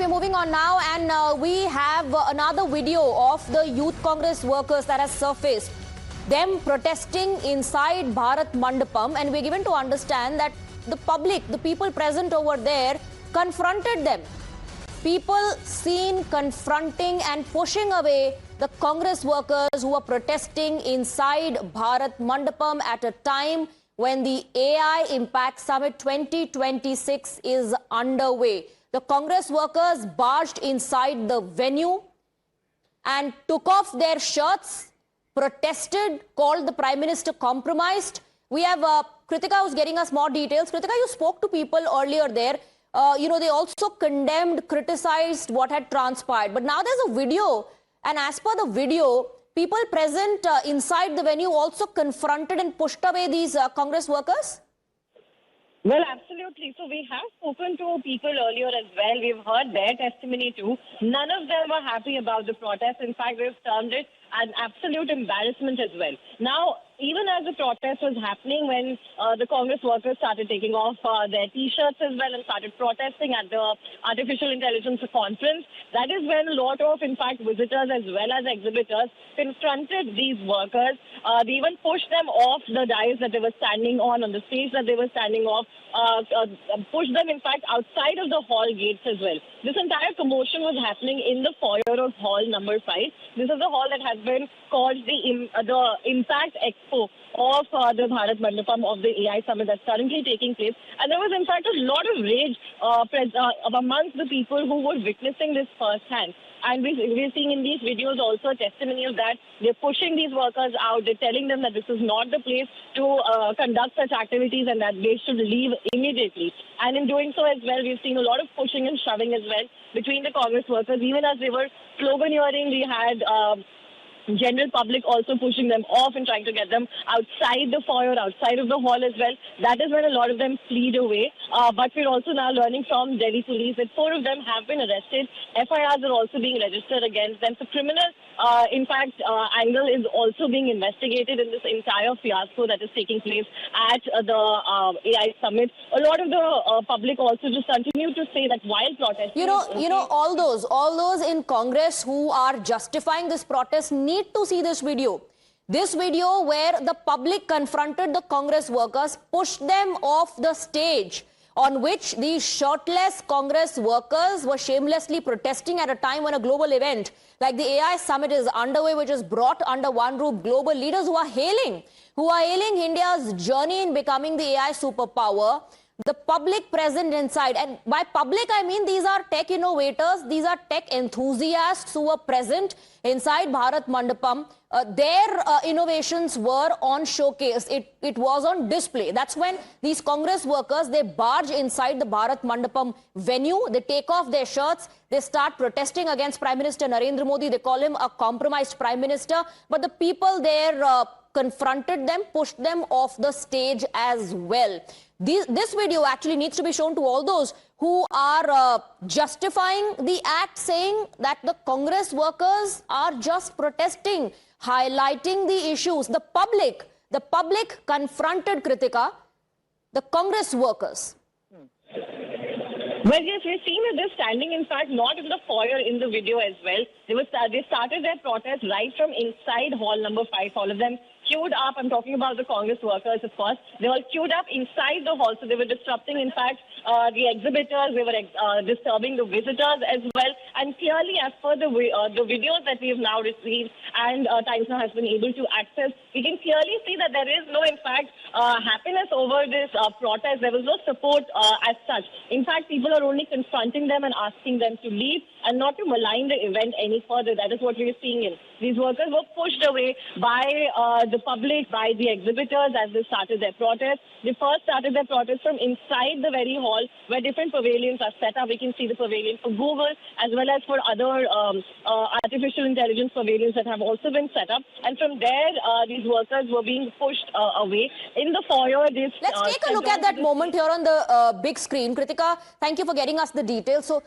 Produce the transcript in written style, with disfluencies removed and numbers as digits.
we're moving on now, and we have another video of the Youth Congress workers that has surfaced. Them protesting inside Bharat Mandapam, and we're given to understand that the public, the people present over there, confronted them. People seen confronting and pushing away the Congress workers who were protesting inside Bharat Mandapam at a time when the AI Impact Summit 2026 is underway. The Congress workers barged inside the venue and took off their shirts, protested, called the Prime Minister compromised. We have Kritika who's getting us more details. Kritika, you spoke to people earlier there. They also condemned, criticized what had transpired. But now there's a video, and as per the video, people present inside the venue also confronted and pushed away these Congress workers? Well, absolutely. So we have spoken to people earlier as well. We've heard their testimony too. None of them were happy about the protest. In fact, we've termed it an absolute embarrassment as well. Now, even as the protest was happening, when the Congress workers started taking off their T-shirts as well and started protesting at the Artificial Intelligence Conference, that is when a lot of, in fact, visitors as well as exhibitors confronted these workers. They even pushed them off the dais that they were standing on the stage that they were standing off, pushed them, in fact, outside of the hall gates as well. This entire commotion was happening in the foyer of hall number 5. This is the hall that has been called the Impact Expo of the Bharat Mandapam of the AI Summit that's currently taking place. And there was, in fact, a lot of rage amongst the people who were witnessing this firsthand. And we're seeing in these videos also a testimony of that. They're pushing these workers out. They're telling them that this is not the place to conduct such activities and that they should leave immediately. And in doing so as well, we've seen a lot of pushing and shoving as well between the Congress workers. Even as they were sloganeering, we had general public also pushing them off and trying to get them outside the foyer, outside of the hall as well. That is when a lot of them fled away. But we're also now learning from Delhi police that 4 of them have been arrested. FIRs are also being registered against them. So criminal, angle is also being investigated in this entire fiasco that is taking place at the AI Summit. A lot of the public also just continue to say that while protesting... all those in Congress who are justifying this protest need to see this video. This video where the public confronted the Congress workers, pushed them off the stage, on which the shirtless Congress workers were shamelessly protesting at a time when a global event like the AI Summit is underway, which is brought under one roof. Global leaders who are hailing India's journey in becoming the AI superpower. The public present inside, and by public I mean these are tech innovators, these are tech enthusiasts who were present inside Bharat Mandapam. Their innovations were on showcase. It was on display. That's when these Congress workers, they barge inside the Bharat Mandapam venue, they take off their shirts, they start protesting against Prime Minister Narendra Modi. They call him a compromised Prime Minister, but the people there confronted them, pushed them off the stage as well. This video actually needs to be shown to all those who are justifying the act, saying that the Congress workers are just protesting, highlighting the issues. The public confronted, Kritika, the Congress workers. Well, yes, we've seen that they're standing, in fact, not in the foyer in the video as well. They started their protest right from inside hall number 5, all of them queued up. I'm talking about the Congress workers, of course. They were queued up inside the hall, so they were disrupting, in fact, the exhibitors. They were disturbing the visitors as well. And clearly, as per the videos that we have now received and Times Now has been able to access, we can clearly see that there is no, in fact, happiness over this protest. There was no support as such. In fact, people are only confronting them and asking them to leave and not to malign the event any further. That is what we're seeing. These workers were pushed away by the public, by the exhibitors as they started their protest. They first started their protest from inside the very hall where different pavilions are set up. We can see the pavilion for Google as well as for other artificial intelligence pavilions that have also been set up. And from there, these workers were being pushed away. In the foyer, let's take a look at that moment here on the big screen. Kritika, thank you for getting us the details. So